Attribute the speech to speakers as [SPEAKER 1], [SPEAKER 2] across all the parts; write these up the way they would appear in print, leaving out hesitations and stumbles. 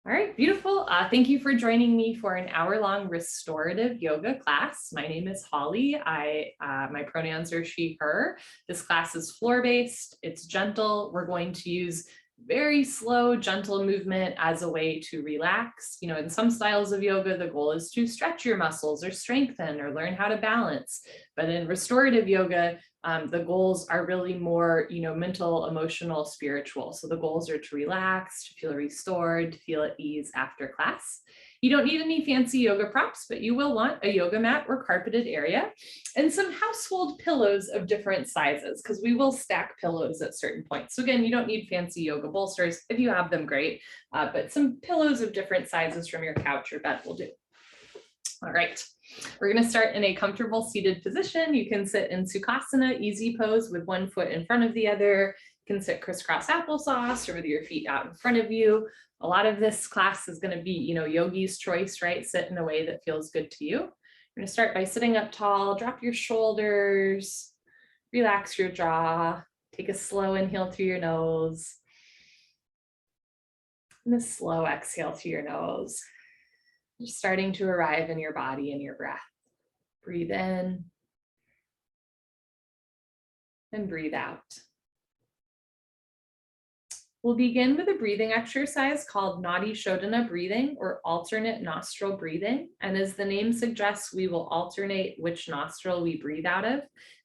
[SPEAKER 1] All right, beautiful. Thank you for joining me for an hour-long restorative yoga class. My name is Holly. My pronouns are she, her. This class is floor-based. It's gentle. We're going to use very slow, gentle movement as a way to relax. You know, in some styles of yoga, the goal is to stretch your muscles or strengthen or learn how to balance. But in restorative yoga, the goals are really more, mental, emotional, spiritual. So the goals are to relax, to feel restored, to feel at ease after class. You don't need any fancy yoga props, but you will want a yoga mat or carpeted area and some household pillows of different sizes, because we will stack pillows at certain points. So again, you don't need fancy yoga bolsters. If you have them, great, but some pillows of different sizes from your couch or bed will do. All right, we're going to start in a comfortable seated position. You can sit in Sukhasana, easy pose with one foot in front of the other. You can sit crisscross applesauce or with your feet out in front of you. A lot of this class is going to be, yogi's choice, right? Sit in a way that feels good to you. We're going to start by sitting up tall, drop your shoulders, relax your jaw, take a slow inhale through your nose, and a slow exhale through your nose. Just starting to arrive in your body and your breath. Breathe in and breathe out. We'll begin with a breathing exercise called Nadi Shodhana breathing, or alternate nostril breathing. And as the name suggests, we will alternate which nostril we breathe out of.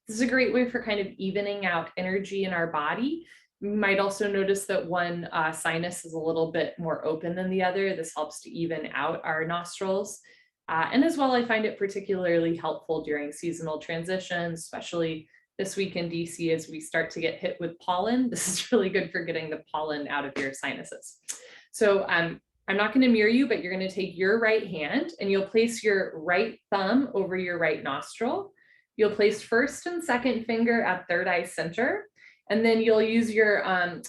[SPEAKER 1] This is a great way for kind of evening out energy in our body. You might also notice that one sinus is a little bit more open than the other. This helps to even out our nostrils. And as well, I find it particularly helpful during seasonal transitions, especially this week in DC as we start to get hit with pollen. This is really good for getting the pollen out of your sinuses. So I'm not going to mirror you, but you're going to take your right hand and you'll place your right thumb over your right nostril. You'll place first and second finger at third eye center. And then you'll use your right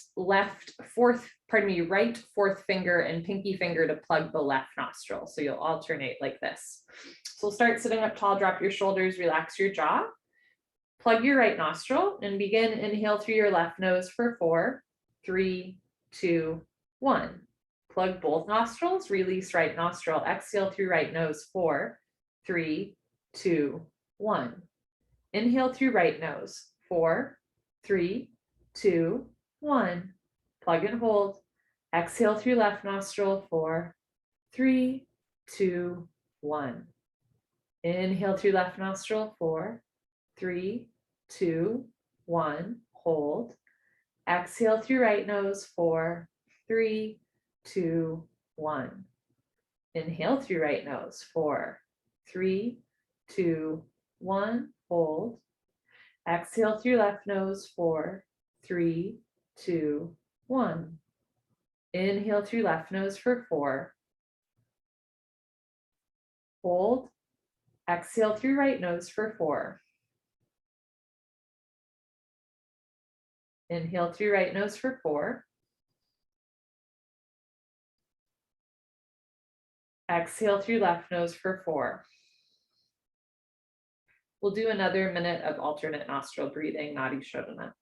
[SPEAKER 1] fourth finger and pinky finger to plug the left nostril. So you'll alternate like this. So we'll start sitting up tall, drop your shoulders, relax your jaw. Plug your right nostril and begin inhale through your left nose for 4, 3, 2, 1. Plug both nostrils, release right nostril, exhale through right nose, 4, 3, 2, 1. Inhale through right nose, 4, 3, 2, 1. Plug and hold. Exhale through left nostril, 4, 3, 2, 1. Inhale through left nostril, 4, 3, 2, 1. Hold. Exhale through right nose, 4, 3, 2, 1. Inhale through right nose, 4, 3, 2, 1. Hold. Exhale through left nose, 4, 3, 2, 1. Inhale through left nose for 4. Hold. Exhale through right nose for 4. Inhale through right nose for 4. Exhale through left nose for 4. We'll do another minute of alternate nostril breathing, Nadi Shodhana.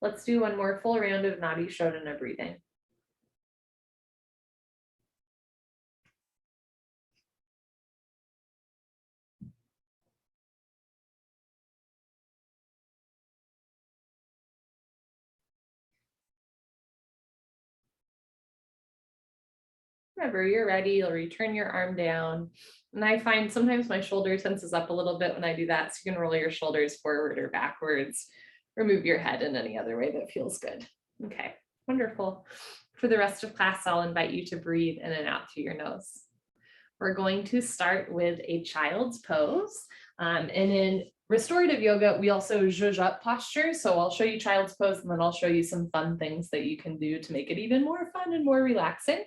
[SPEAKER 1] Let's do one more full round of Nadi Shodhana breathing. Whenever you're ready, you'll return your arm down. And I find sometimes my shoulder tenses up a little bit when I do that. So you can roll your shoulders forward or backwards. or move your head in any other way that feels good. Okay, wonderful. For the rest of class, I'll invite you to breathe in and out through your nose. We're going to start with a child's pose. And in restorative yoga, we also zhuzh up posture. So I'll show you child's pose and then I'll show you some fun things that you can do to make it even more fun and more relaxing.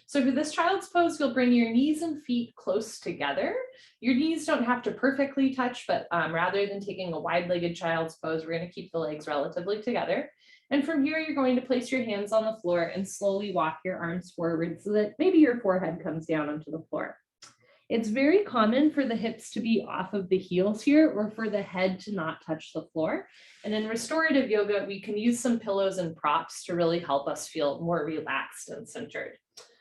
[SPEAKER 1] So for this child's pose, you'll bring your knees and feet close together. Your knees don't have to perfectly touch, but rather than taking a wide-legged child's pose, we're going to keep the legs relatively together. And from here, you're going to place your hands on the floor and slowly walk your arms forward so that maybe your forehead comes down onto the floor. It's very common for the hips to be off of the heels here or for the head to not touch the floor. And in restorative yoga, we can use some pillows and props to really help us feel more relaxed and centered.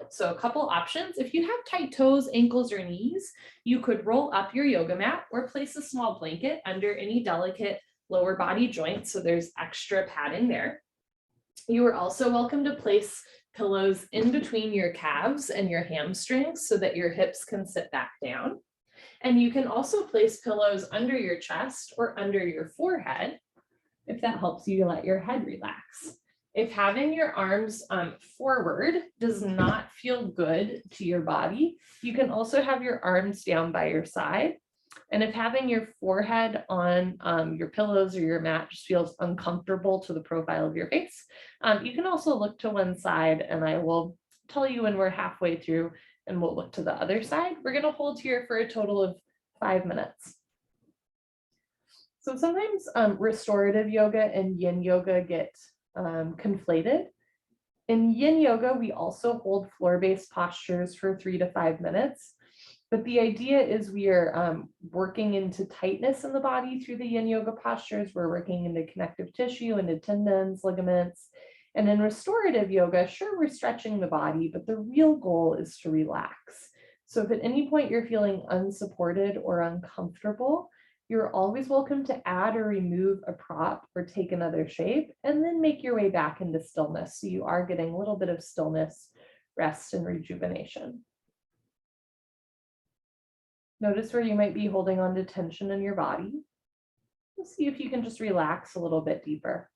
[SPEAKER 1] So a couple options. If you have tight toes, ankles, or knees, you could roll up your yoga mat or place a small blanket under any delicate lower body joint so there's extra padding there. You are also welcome to place pillows in between your calves and your hamstrings so that your hips can sit back down. And you can also place pillows under your chest or under your forehead if that helps you let your head relax. If having your arms forward does not feel good to your body, you can also have your arms down by your side. And if having your forehead on your pillows or your mat just feels uncomfortable to the profile of your face, you can also look to one side and I will tell you when we're halfway through and we'll look to the other side. We're going to hold here for a total of 5 minutes. So sometimes restorative yoga and yin yoga get conflated. In yin yoga, we also hold floor-based postures for 3 to 5 minutes. But the idea is we are working into tightness in the body through the yin yoga postures. We're working into connective tissue, into tendons, ligaments. And in restorative yoga, sure, we're stretching the body, but the real goal is to relax. So if at any point you're feeling unsupported or uncomfortable, you're always welcome to add or remove a prop or take another shape and then make your way back into stillness. So you are getting a little bit of stillness, rest, and rejuvenation. Notice where you might be holding on to tension in your body. See if you can just relax a little bit deeper.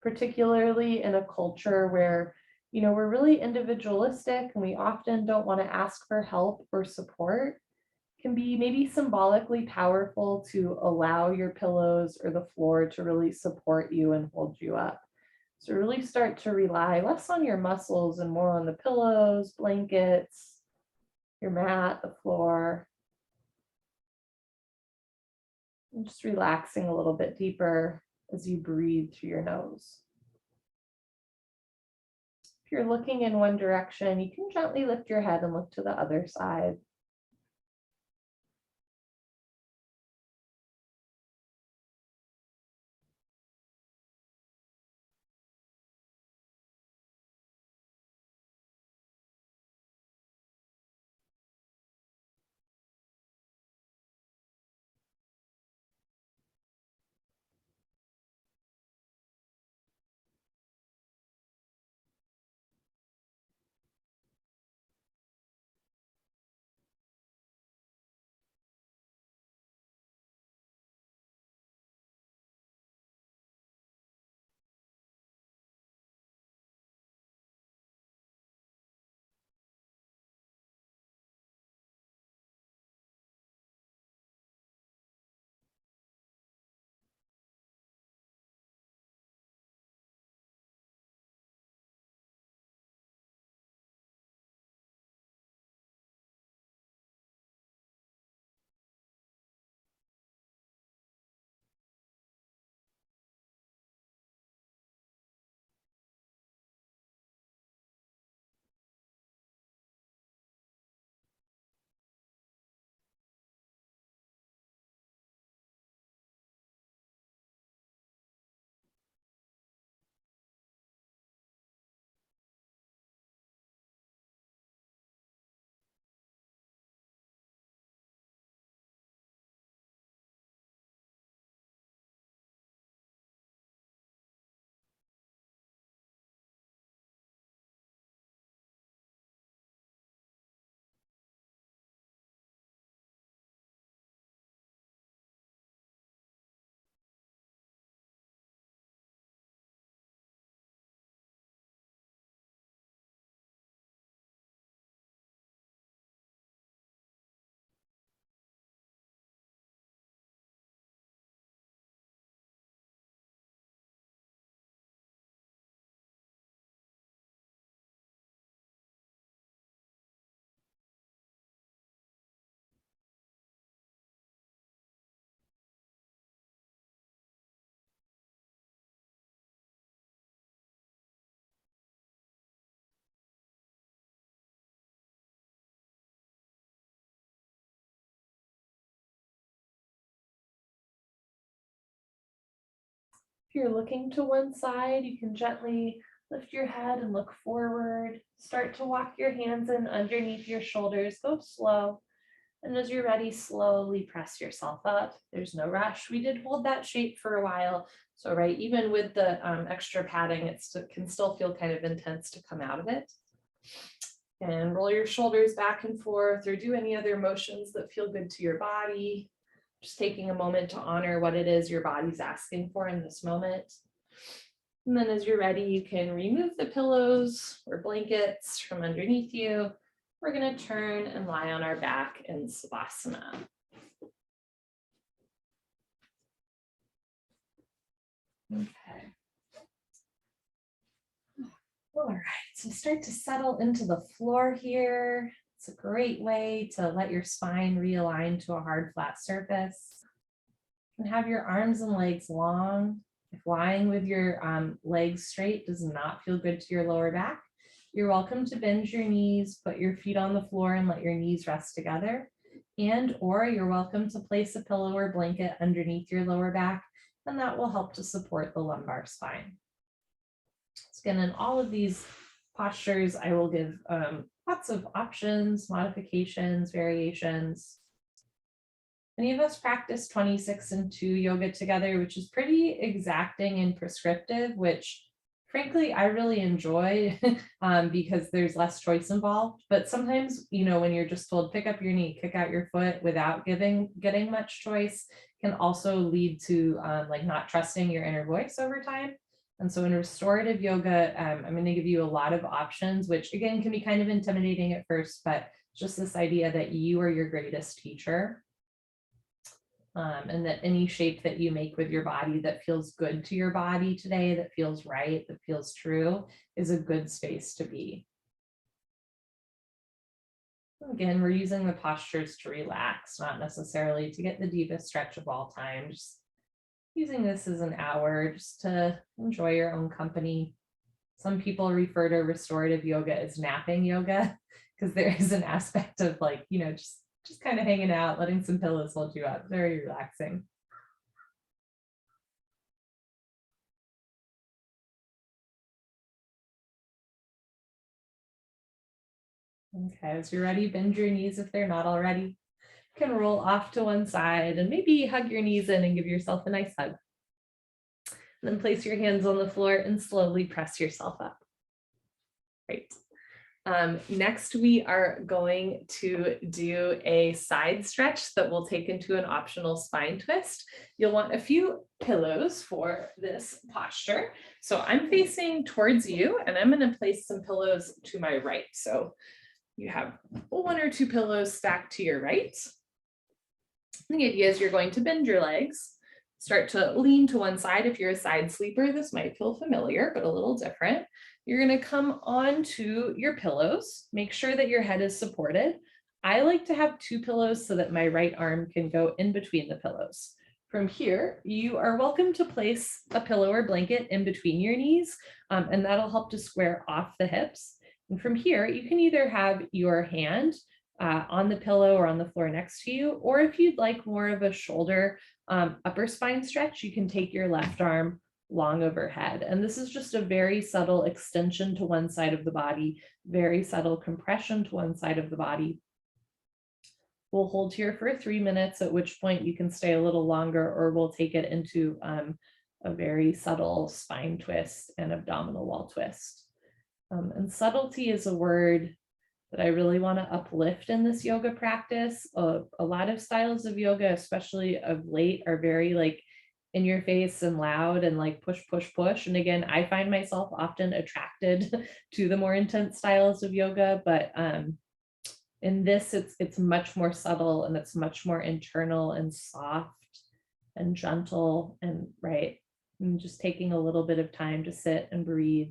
[SPEAKER 1] Particularly in a culture where, we're really individualistic and we often don't want to ask for help or support, can be maybe symbolically powerful to allow your pillows or the floor to really support you and hold you up. So really start to rely less on your muscles and more on the pillows, blankets, your mat, the floor. And just relaxing a little bit deeper as you breathe through your nose. If you're looking in one direction, you can gently lift your head and look to the other side. If you're looking to one side, you can gently lift your head and look forward. Start to walk your hands in underneath your shoulders. Go slow. And as you're ready, slowly press yourself up. There's no rush. We did hold that shape for a while. So, right, even with the extra padding, it can still feel kind of intense to come out of it. And roll your shoulders back and forth, or do any other motions that feel good to your body. Just taking a moment to honor what it is your body's asking for in this moment. And then as you're ready, you can remove the pillows or blankets from underneath you. We're going to turn and lie on our back in Sukhasana. Okay. All right, so start to settle into the floor here. It's a great way to let your spine realign to a hard, flat surface. And have your arms and legs long. If lying with your legs straight does not feel good to your lower back, you're welcome to bend your knees, put your feet on the floor and let your knees rest together. Or you're welcome to place a pillow or blanket underneath your lower back, and that will help to support the lumbar spine. Again, in all of these postures, I will give lots of options, modifications, variations. Many of us practice 26 and 2 yoga together, which is pretty exacting and prescriptive, which frankly, I really enjoy because there's less choice involved. But sometimes, when you're just told pick up your knee, kick out your foot without getting much choice can also lead to like not trusting your inner voice over time. And so in restorative yoga, I'm going to give you a lot of options, which again can be kind of intimidating at first, but just this idea that you are your greatest teacher. And that any shape that you make with your body that feels good to your body today, that feels right, that feels true, is a good space to be. Again, we're using the postures to relax, not necessarily to get the deepest stretch of all time. Just using this as an hour just to enjoy your own company. Some people refer to restorative yoga as napping yoga because there is an aspect of like, just kind of hanging out, letting some pillows hold you up. Very relaxing. Okay, as you're ready, bend your knees if they're not already. You can roll off to one side and maybe hug your knees in and give yourself a nice hug. And then place your hands on the floor and slowly press yourself up. Great. Next, we are going to do a side stretch that will take into an optional spine twist. You'll want a few pillows for this posture. So I'm facing towards you, and I'm going to place some pillows to my right. So you have 1 or 2 pillows stacked to your right. The idea is you're going to bend your legs, start to lean to one side. If you're a side sleeper, this might feel familiar, but a little different. You're going to come onto your pillows, make sure that your head is supported. I like to have 2 pillows so that my right arm can go in between the pillows. From here, you are welcome to place a pillow or blanket in between your knees, and that'll help to square off the hips. And from here, you can either have your hand on the pillow or on the floor next to you, or if you'd like more of a shoulder upper spine stretch, you can take your left arm long overhead. And this is just a very subtle extension to one side of the body, very subtle compression to one side of the body. We'll hold here for 3 minutes, at which point you can stay a little longer, or we'll take it into a very subtle spine twist and abdominal wall twist. And subtlety is a word that I really want to uplift in this yoga practice. A lot of styles of yoga, especially of late, are very like in your face and loud and like push, push, push. And again, I find myself often attracted to the more intense styles of yoga, but in this, it's much more subtle and it's much more internal and soft and gentle and right. And just taking a little bit of time to sit and breathe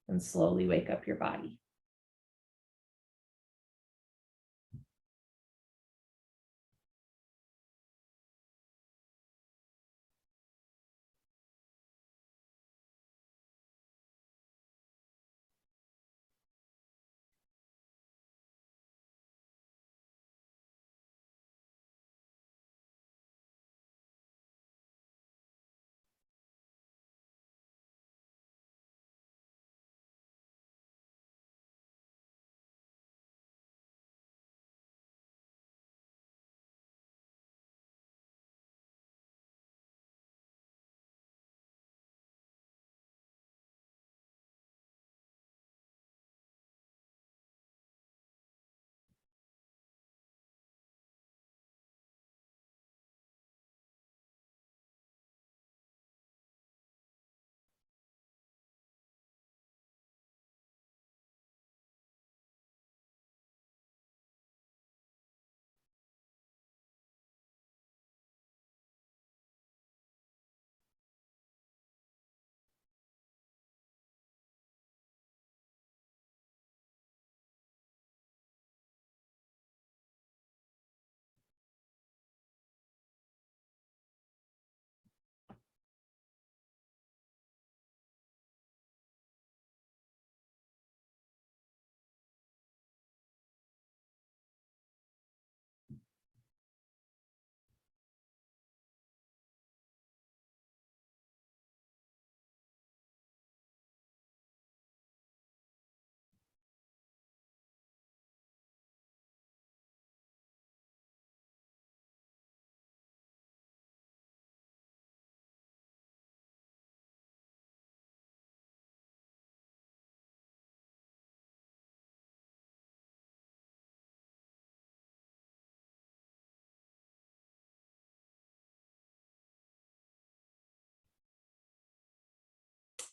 [SPEAKER 1] and slowly wake up your body.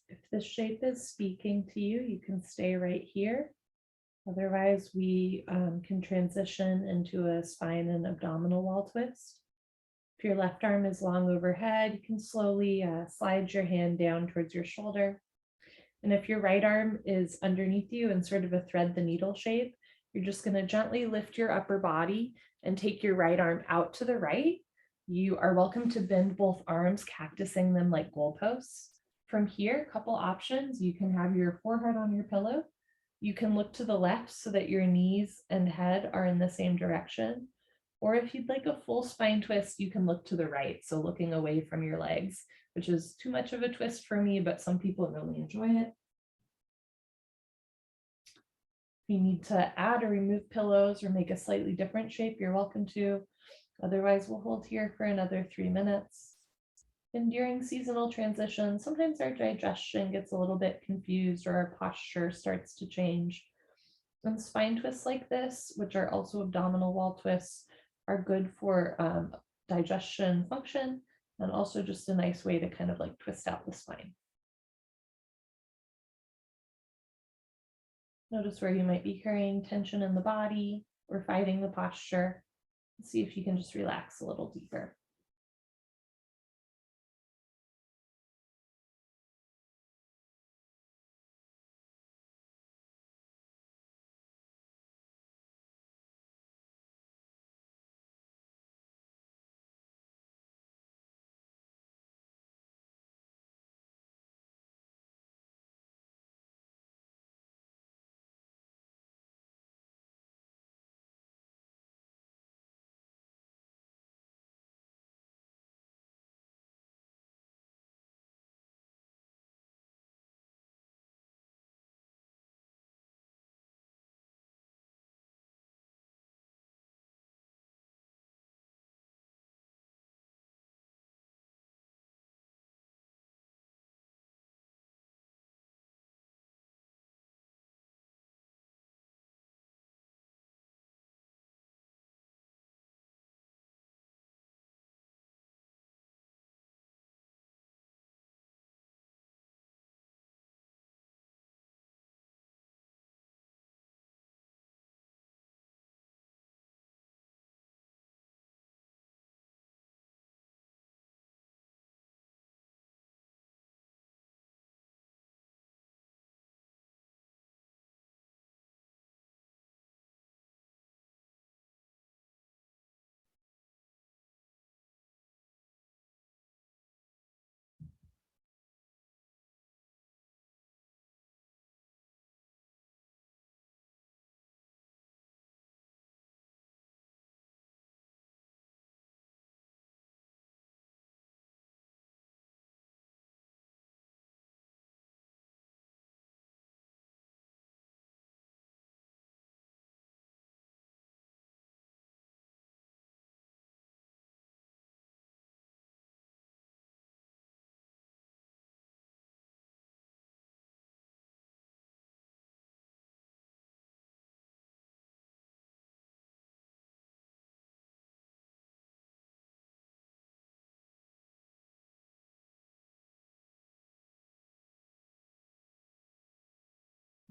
[SPEAKER 2] If this shape is speaking to you, you can stay right here. Otherwise, we can transition into a spine and abdominal wall twist. If your left arm is long overhead, you can slowly slide your hand down towards your shoulder. And if your right arm is underneath you in sort of a thread the needle shape, you're just going to gently lift your upper body and take your right arm out to the right. You are welcome to bend both arms, cactusing them like goalposts. From here, a couple options. You can have your forehead on your pillow. You can look to the left so that your knees and head are in the same direction. Or if you'd like a full spine twist, you can look to the right, so looking away from your legs, which is too much of a twist for me, but some people really enjoy it. If you need to add or remove pillows or make a slightly different shape, you're welcome to. Otherwise, we'll hold here for another 3 minutes. And during seasonal transition, sometimes our digestion gets a little bit confused or our posture starts to change. And spine twists like this, which are also abdominal wall twists, are good for digestion function and also just a nice way to kind of like twist out the spine. Notice where you might be carrying tension in the body or fighting the posture. See if you can just relax a little deeper.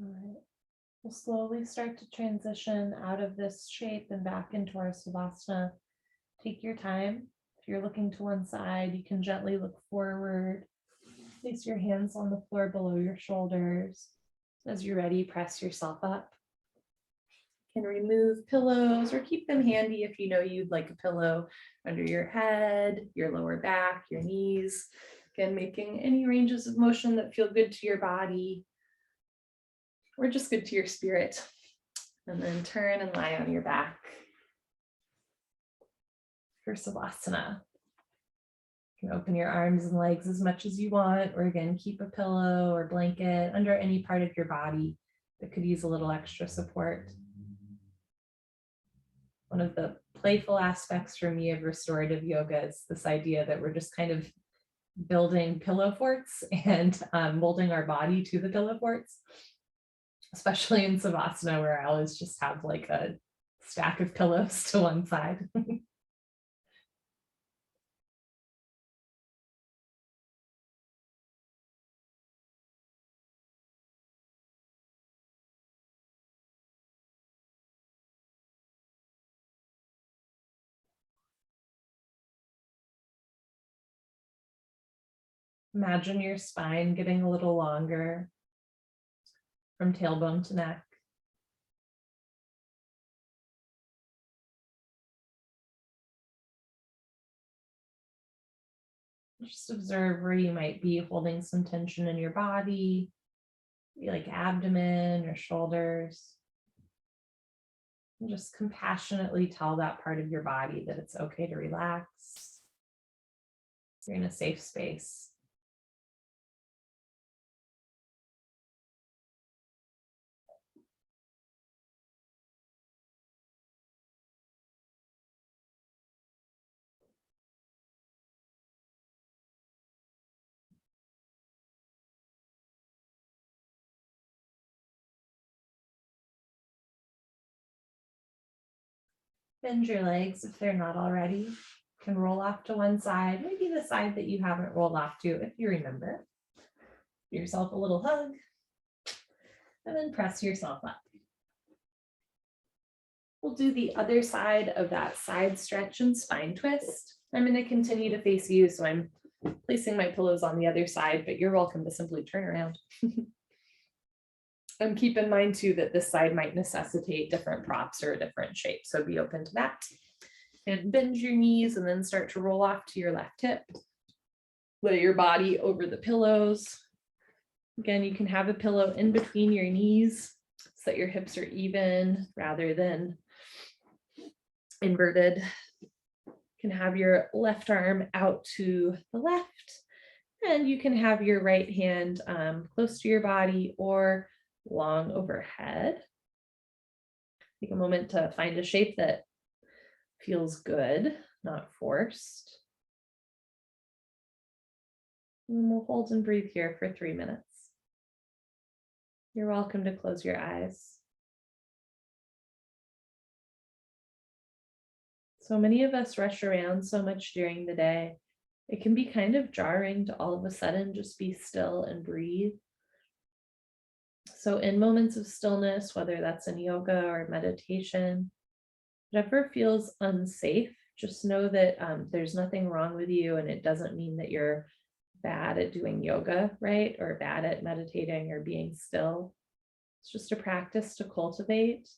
[SPEAKER 2] All right. We'll slowly start to transition out of this shape and back into our Sukhasana. Take your time. If you're looking to one side, you can gently look forward. Place your hands on the floor below your shoulders. As you're ready, press yourself up. You can remove pillows or keep them handy if you know you'd like a pillow under your head, your lower back, your knees. Again, making any ranges of motion that feel good to your body or just good to your spirit. And then turn and lie on your back for Savasana. You can open your arms and legs as much as you want, or again, keep a pillow or blanket under any part of your body that could use a little extra support. One of the playful aspects for me of restorative yoga is this idea that we're just kind of building pillow forts and molding our body to the pillow forts, especially in Savasana, where I always just have like a stack of pillows to one side. Imagine your spine getting a little longer from tailbone to neck. Just observe where you might be holding some tension in your body, like abdomen or shoulders. And just compassionately tell that part of your body that it's okay to relax. You're in a safe space. Bend your legs if they're not already. You can roll off to one side, maybe the side that you haven't rolled off to, if you remember. Give yourself a little hug, and then press yourself up. We'll do the other side of that side stretch and spine twist. I'm going to continue to face you, so I'm placing my pillows on the other side, but you're welcome to simply turn around. And keep in mind too that this side might necessitate different props or a different shape, so be open to that. And bend your knees and then start to roll off to your left hip. Lay your body over the pillows. Again, you can have a pillow in between your knees so that your hips are even rather than inverted. You can have your left arm out to the left, and you can have your right hand close to your body or long overhead. Take a moment to find a shape that feels good, not forced. And we'll hold and breathe here for 3 minutes. You're welcome to close your eyes. So many of us rush around so much during the day. It can be kind of jarring to all of a sudden just be still and breathe. So in moments of stillness, whether that's in yoga or meditation, whatever feels unsafe, just know that there's nothing wrong with you, and it doesn't mean that you're bad at doing yoga, right? Or bad at meditating or being still. It's just a practice to cultivate.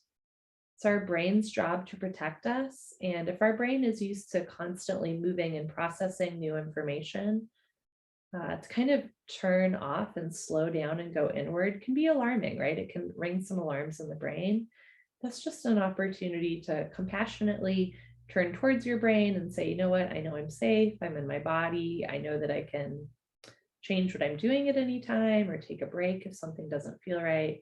[SPEAKER 2] It's our brain's job to protect us. And if our brain is used to constantly moving and processing new information, to kind of turn off and slow down and go inward can be alarming, right? It can ring some alarms in the brain. That's just an opportunity to compassionately turn towards your brain and say, you know what, I know I'm safe, I'm in my body, I know that I can change what I'm doing at any time or take a break if something doesn't feel right.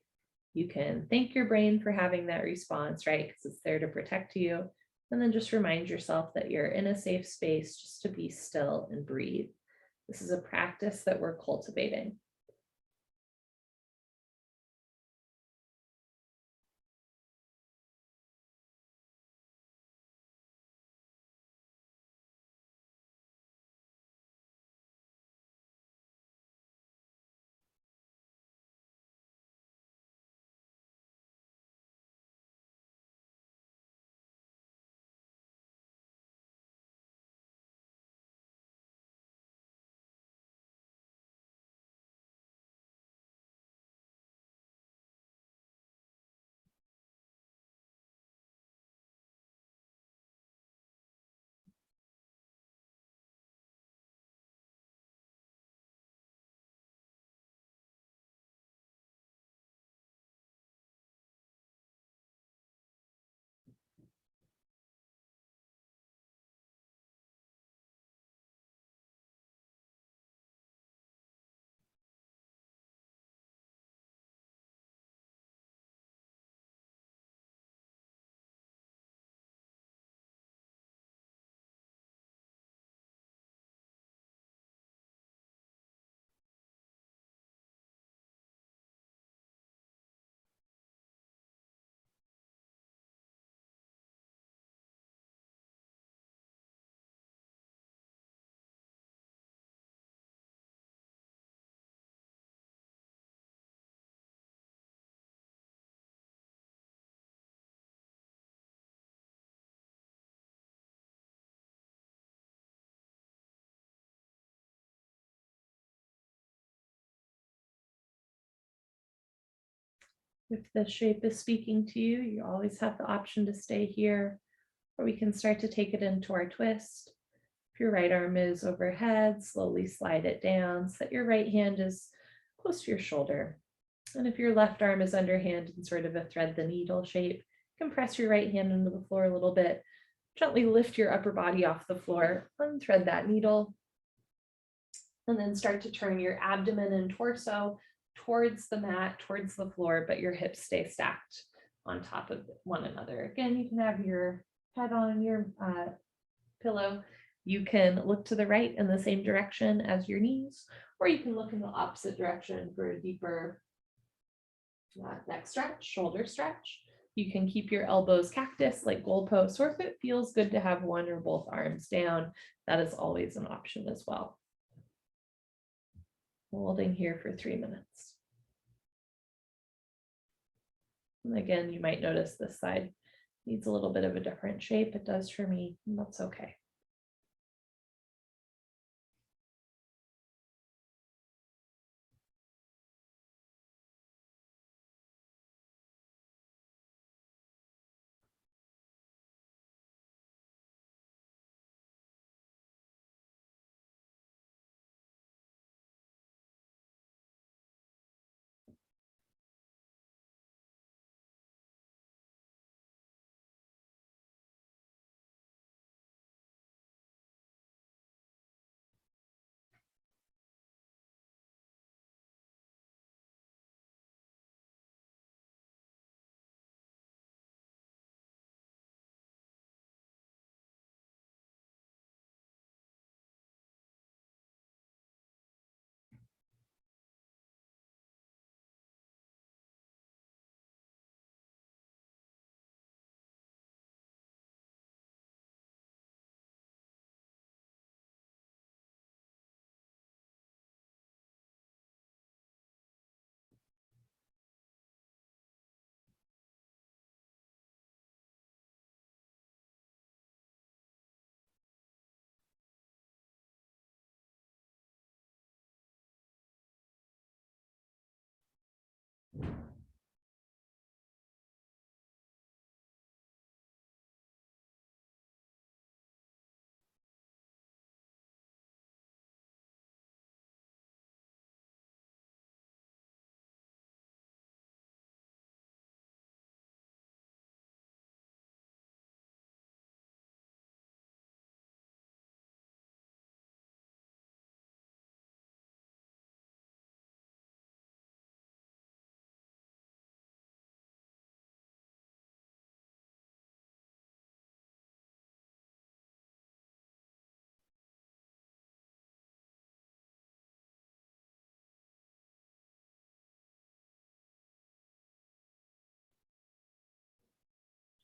[SPEAKER 2] You can thank your brain for having that response, right? Because it's there to protect you. And then just remind yourself that you're in a safe space just to be still and breathe. This is a practice that we're cultivating. If the shape is speaking to you, you always have the option to stay here, or we can start to take it into our twist. If your right arm is overhead, slowly slide it down so that your right hand is close to your shoulder. And if your left arm is underhand in sort of a thread the needle shape, compress your right hand into the floor a little bit. Gently lift your upper body off the floor, unthread that needle, and then start to turn your abdomen and torso towards the mat, towards the floor, but your hips stay stacked on top of one another. Again, you can have your head on your pillow. You can look to the right in the same direction as your knees, or you can look in the opposite direction for a deeper neck stretch, shoulder stretch. You can keep your elbows cactus like goalposts, or if it feels good to have one or both arms down, that is always an option as well. Holding here for 3 minutes. And again, you might notice this side needs a little bit of a different shape. It does for me, and that's okay.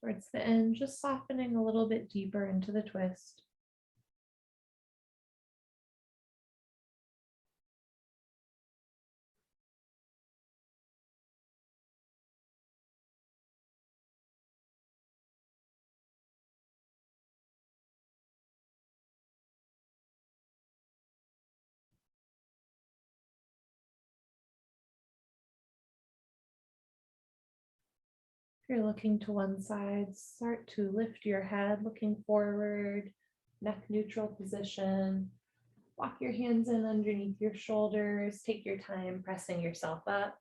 [SPEAKER 2] Towards the end, just softening a little bit deeper into the twist. If you're looking to one side, start to lift your head, looking forward, neck neutral position. Walk your hands in underneath your shoulders. Take your time pressing yourself up.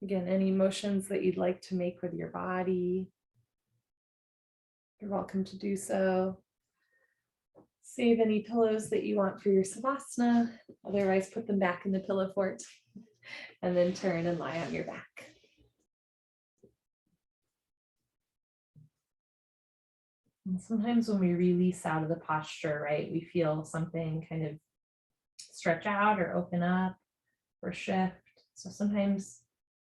[SPEAKER 2] Again, any motions that you'd like to make with your body, you're welcome to do so. Save any pillows that you want for your Sukhasana. Otherwise, put them back in the pillow fort and then turn and lie on your back. And sometimes when we release out of the posture, right, we feel something kind of stretch out or open up or shift. So sometimes,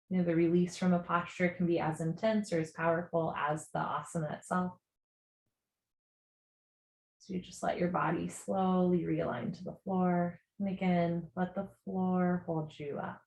[SPEAKER 2] the release from a posture can be as intense or as powerful as the asana itself. So you just let your body slowly realign to the floor. And again, let the floor hold you up.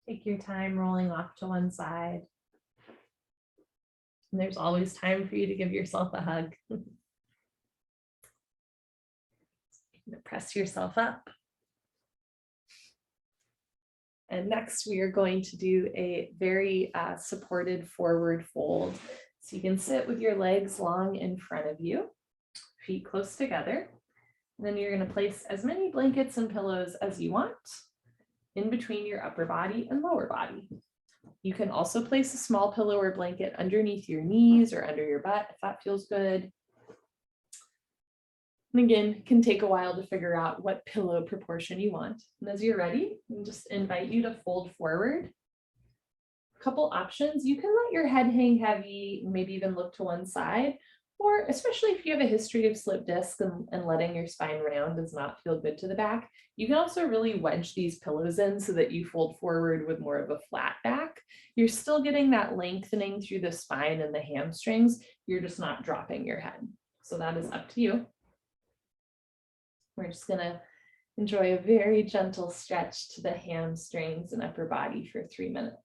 [SPEAKER 2] Take your time rolling off to one side. And there's always time for you to give yourself a hug. Press yourself up. And next, we are going to do a very supported forward fold. So you can sit with your legs long in front of you, feet close together. And then you're going to place as many blankets and pillows as you want in between your upper body and lower body. You can also place a small pillow or blanket underneath your knees or under your butt if that feels good. And again, it can take a while to figure out what pillow proportion you want. And as you're ready, I just invite you to fold forward. A couple options. You can let your head hang heavy, maybe even look to one side, or especially if you have a history of slip disc and letting your spine round does not feel good to the back, you can also really wedge these pillows in so that you fold forward with more of a flat back. You're still getting that lengthening through the spine and the hamstrings. You're just not dropping your head. So that is up to you. We're just going to enjoy a very gentle stretch to the hamstrings and upper body for 3 minutes.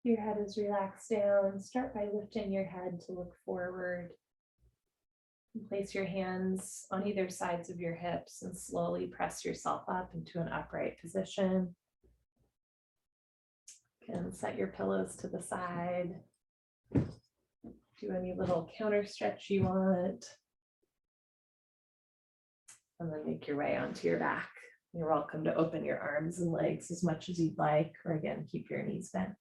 [SPEAKER 2] Your head is relaxed down. Start by lifting your head to look forward. And place your hands on either sides of your hips and slowly press yourself up into an upright position. And set your pillows to the side. Do any little counter stretch you want. And then make your way onto your back. You're welcome to open your arms and legs as much as you'd like, or again, keep your knees bent.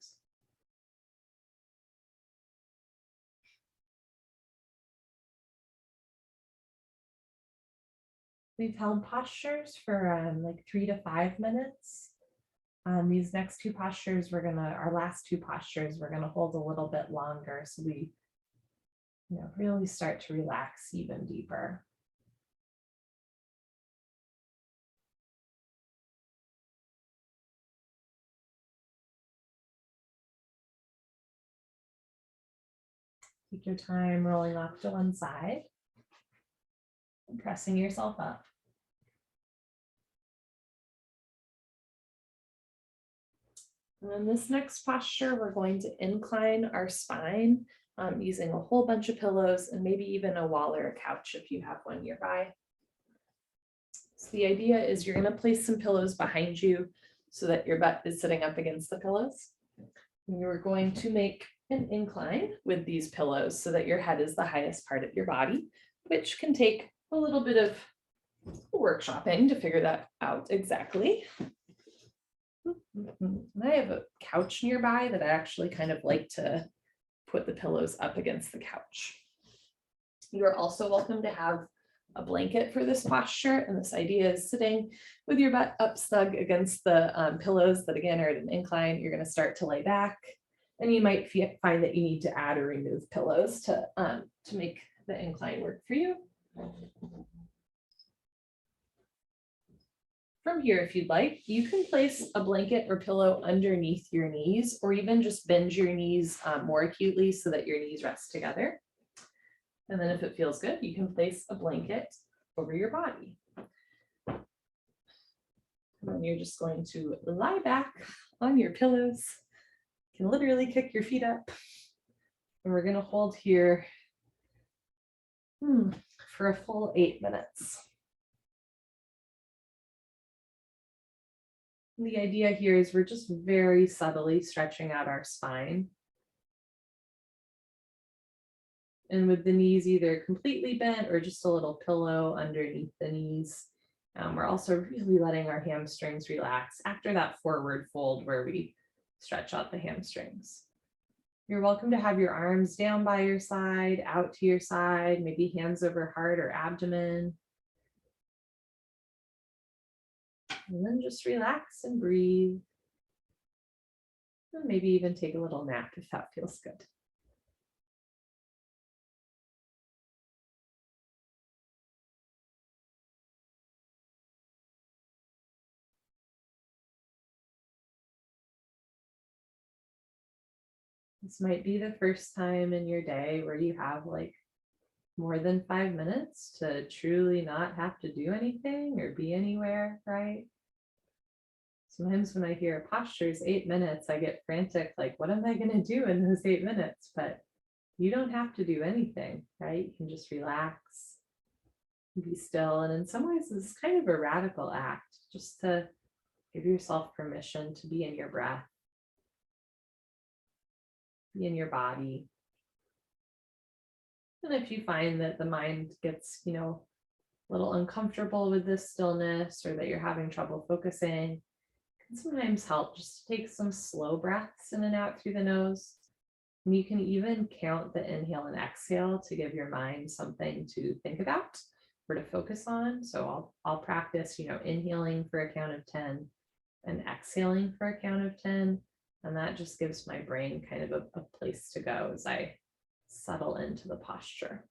[SPEAKER 2] We've held postures for like 3 to 5 minutes. These next two postures, our last two postures, we're gonna hold a little bit longer. So we really start to relax even deeper. Take your time rolling off to one side and pressing yourself up. And then this next posture, we're going to incline our spine using a whole bunch of pillows and maybe even a wall or a couch if you have one nearby. So the idea is you're going to place some pillows behind you so that your butt is sitting up against the pillows. And you're going to make an incline with these pillows so that your head is the highest part of your body, which can take a little bit of workshopping to figure that out exactly. And I have a couch nearby that I actually kind of like to put the pillows up against the couch. You are also welcome to have a blanket for this posture, and this idea is sitting with your butt up snug against the pillows that again are at an incline. You're going to start to lay back, and you might find that you need to add or remove pillows to make the incline work for you. From here, if you'd like, you can place a blanket or pillow underneath your knees, or even just bend your knees more acutely so that your knees rest together. And then if it feels good, you can place a blanket over your body. And then you're just going to lie back on your pillows. You can literally kick your feet up. And we're going to hold here for a full 8 minutes. The idea here is we're just very subtly stretching out our spine. And with the knees either completely bent or just a little pillow underneath the knees. We're also really letting our hamstrings relax after that forward fold where we stretch out the hamstrings. You're welcome to have your arms down by your side, out to your side, maybe hands over heart or abdomen. And then just relax and breathe. And maybe even take a little nap if that feels good. This might be the first time in your day where you have like more than 5 minutes to truly not have to do anything or be anywhere, right? Sometimes when I hear postures 8 minutes, I get frantic, like, what am I going to do in those 8 minutes? But you don't have to do anything, right? You can just relax, be still. And in some ways, this is kind of a radical act, just to give yourself permission to be in your breath, be in your body. And if you find that the mind gets, a little uncomfortable with this stillness, or that you're having trouble focusing, it can sometimes help just to take some slow breaths in and out through the nose. And you can even count the inhale and exhale to give your mind something to think about or to focus on. So I'll practice, inhaling for a count of 10 and exhaling for a count of 10. And that just gives my brain kind of a place to go as I settle into the posture.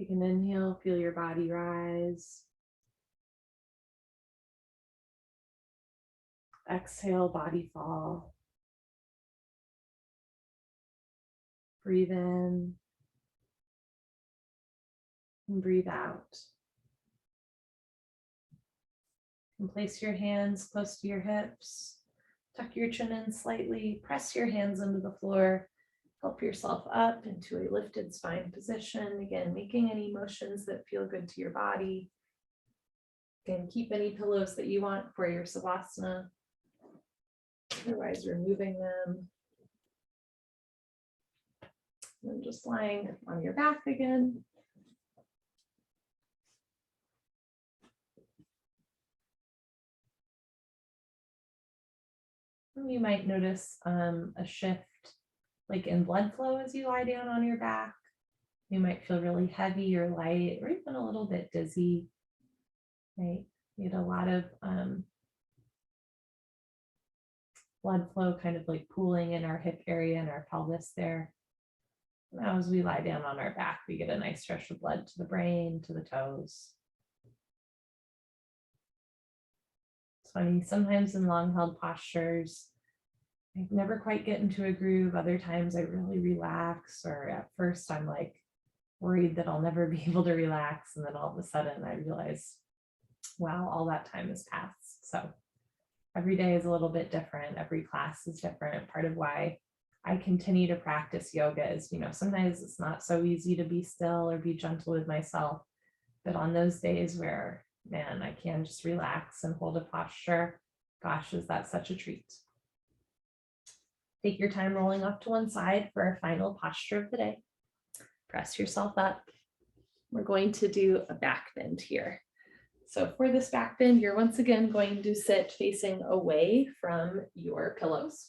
[SPEAKER 2] Take an inhale, feel your body rise. Exhale, body fall. Breathe in and breathe out. And place your hands close to your hips. Tuck your chin in slightly. Press your hands into the floor. Help yourself up into a lifted spine position. Again, making any motions that feel good to your body. Again, keep any pillows that you want for your Sukhasana. Otherwise, removing them. And just lying on your back again. And you might notice a shift like in blood flow as you lie down on your back. You might feel really heavy or light or even a little bit dizzy, right? You get a lot of blood flow kind of like pooling in our hip area and our pelvis there. Now as we lie down on our back, we get a nice rush of blood to the brain, to the toes. It's funny, sometimes in long held postures, I never quite get into a groove. Other times I really relax, or at first I'm like worried that I'll never be able to relax. And then all of a sudden I realize, wow, all that time has passed. So every day is a little bit different. Every class is different. Part of why I continue to practice yoga is, sometimes it's not so easy to be still or be gentle with myself. But on those days where, man, I can just relax and hold a posture, gosh, is that such a treat. Take your time rolling off to one side for our final posture of the day. Press yourself up. We're going to do a back bend here. So for this back bend, you're once again going to sit facing away from your pillows.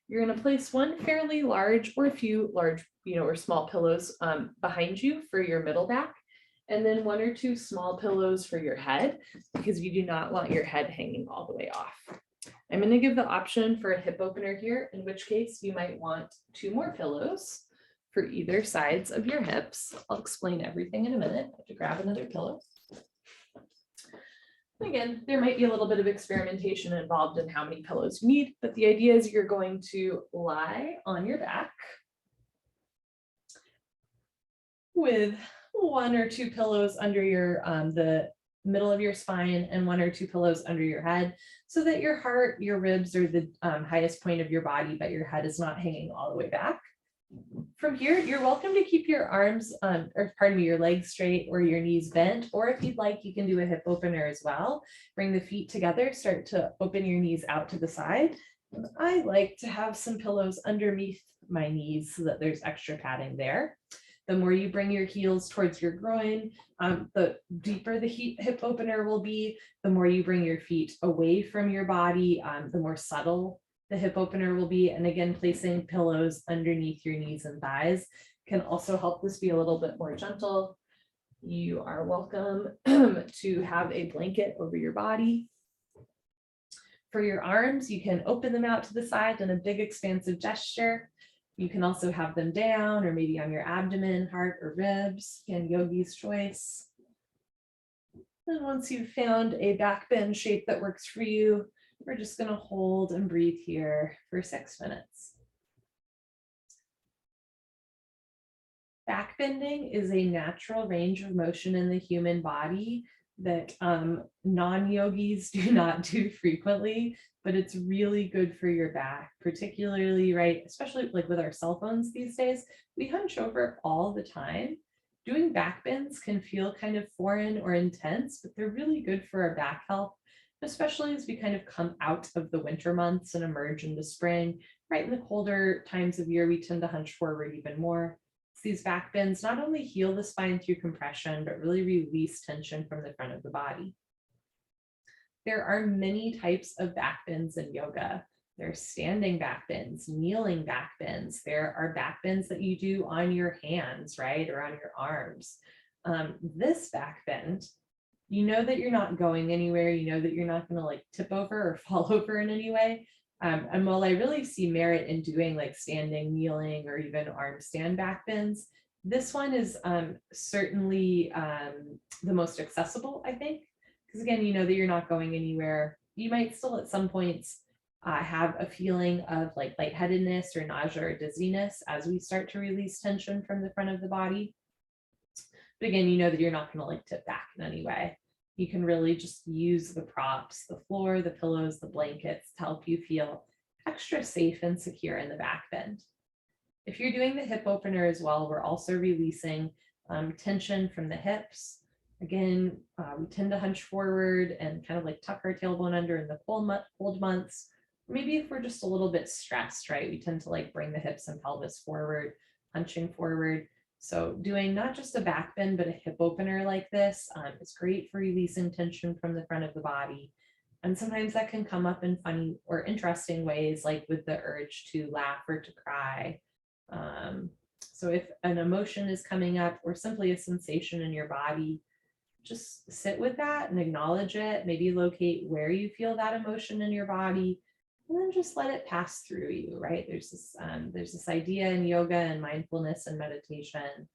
[SPEAKER 2] You're going to place one fairly large or a few large, or small pillows behind you for your middle back, and then one or two small pillows for your head, because you do not want your head hanging all the way off. I'm going to give the option for a hip opener here, in which case you might want two more pillows for either sides of your hips. I'll explain everything in a minute. I have to grab another pillow. Again, there might be a little bit of experimentation involved in how many pillows you need, but the idea is you're going to lie on your back with one or two pillows under your the middle of your spine and one or two pillows under your head, so that your heart, your ribs are the highest point of your body, but your head is not hanging all the way back. From here, you're welcome to keep your arms, your legs straight or your knees bent, or if you'd like, you can do a hip opener as well. Bring the feet together, start to open your knees out to the side. And I like to have some pillows underneath my knees so that there's extra padding there. The more you bring your heels towards your groin, the deeper the hip opener will be. The more you bring your feet away from your body, the more subtle the hip opener will be. And again, placing pillows underneath your knees and thighs can also help this be a little bit more gentle. You are welcome to have a blanket over your body. For your arms, you can open them out to the side in a big expansive gesture. You can also have them down or maybe on your abdomen, heart, or ribs. Again, yogi's choice. And once you've found a back bend shape that works for you, we're just going to hold and breathe here for 6 minutes. Back bending is a natural range of motion in the human body that non-yogis do not do frequently, but it's really good for your back, particularly, right, especially like with our cell phones these days, we hunch over all the time. Doing back bends can feel kind of foreign or intense, but they're really good for our back health, especially as we kind of come out of the winter months and emerge into spring. Right in the colder times of year, we tend to hunch forward even more. These back bends not only heal the spine through compression, but really release tension from the front of the body. There are many types of back bends in yoga. There's standing back bends, kneeling back bends. There are back bends that you do on your hands, right, or on your arms. This back bend, you know that you're not going anywhere. You know that you're not going to like tip over or fall over in any way. And while I really see merit in doing like standing, kneeling, or even arm stand back bends, This one is certainly the most accessible, I think, because again, you know that you're not going anywhere. You might still at some points have a feeling of like lightheadedness or nausea or dizziness as we start to release tension from the front of the body. But again, you know that you're not going to like tip back in any way. You can really just use the props, the floor, the pillows, the blankets to help you feel extra safe and secure in the back bend. If you're doing the hip opener as well, we're also releasing tension from the hips. Again, we tend to hunch forward and kind of like tuck our tailbone under in the cold months. Maybe if we're just a little bit stressed, right? We tend to like bring the hips and pelvis forward, hunching forward. So doing not just a back bend, but a hip opener like this is great for releasing tension from the front of the body. And sometimes that can come up in funny or interesting ways, like with the urge to laugh or to cry. So if an emotion is coming up or simply a sensation in your body, just sit with that and acknowledge it. Maybe locate where you feel that emotion in your body, and then just let it pass through you, right? There's this idea in yoga and mindfulness and meditation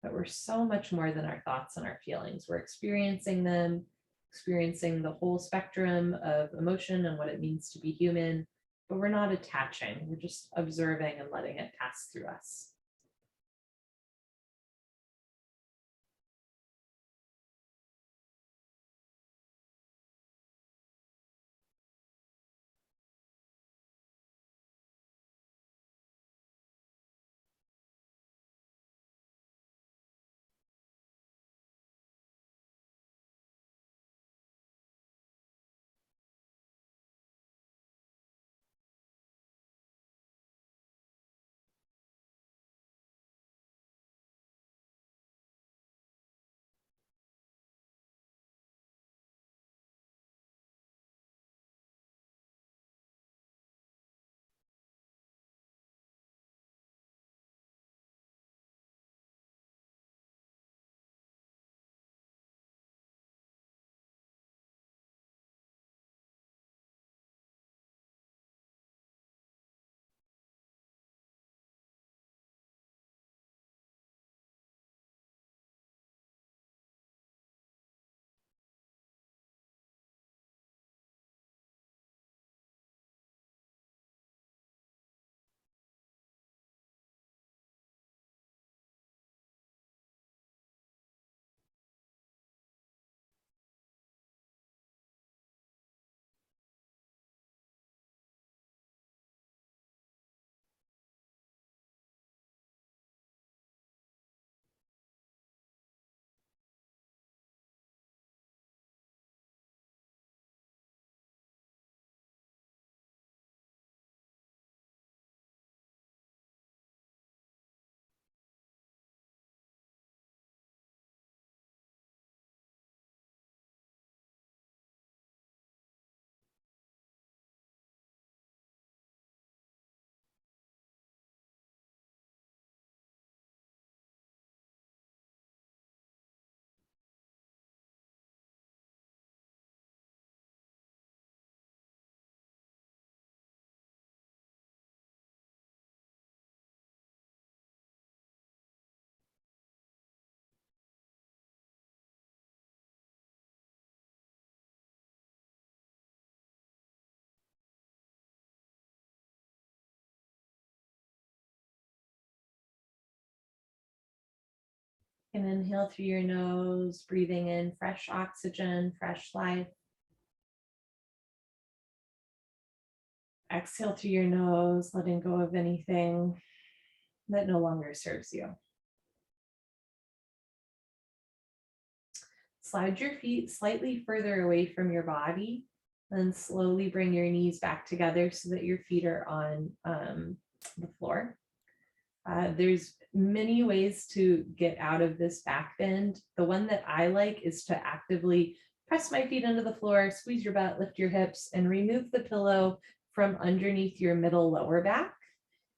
[SPEAKER 2] that we're so much more than our thoughts and our feelings. We're experiencing them, experiencing the whole spectrum of emotion and what it means to be human, but we're not attaching. We're just observing and letting it pass through us. And inhale through your nose, breathing in fresh oxygen, fresh life. Exhale through your nose, letting go of anything that no longer serves you. Slide your feet slightly further away from your body, and slowly bring your knees back together so that your feet are on the floor. There's many ways to get out of this back bend. The one that I like is to actively press my feet into the floor, squeeze your butt, lift your hips, and remove the pillow from underneath your middle lower back.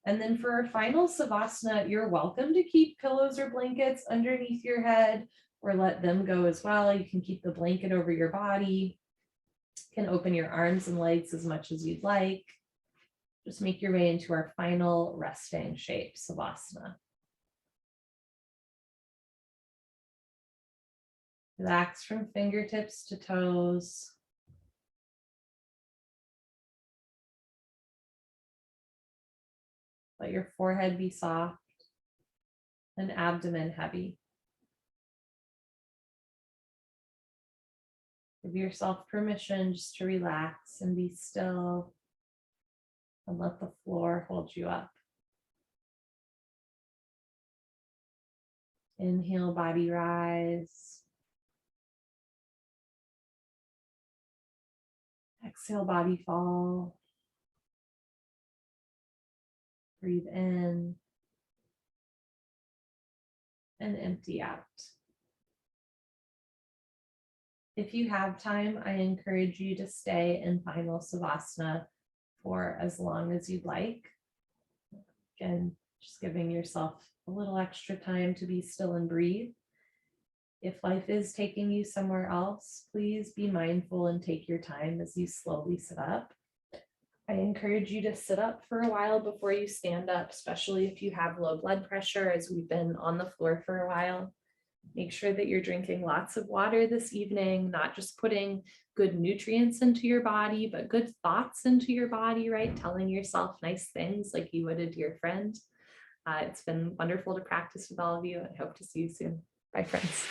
[SPEAKER 2] And then for our final Savasana, you're welcome to keep pillows or blankets underneath your head or let them go as well. You can keep the blanket over your body. You can open your arms and legs as much as you'd like. Just make your way into our final resting shape, Savasana. Relax from fingertips to toes. Let your forehead be soft and abdomen heavy. Give yourself permission just to relax and be still and let the floor hold you up. Inhale, body rise. Exhale, body fall. Breathe in and empty out. If you have time, I encourage you to stay in final Sukhasana for as long as you'd like. Again, just giving yourself a little extra time to be still and breathe. If life is taking you somewhere else, please be mindful and take your time as you slowly sit up. I encourage you to sit up for a while before you stand up, especially if you have low blood pressure, as we've been on the floor for a while. Make sure that you're drinking lots of water this evening, not just putting good nutrients into your body, but good thoughts into your body, right? Telling yourself nice things like you would a dear friend. It's been wonderful to practice with all of you, and I hope to see you soon. Bye, friends.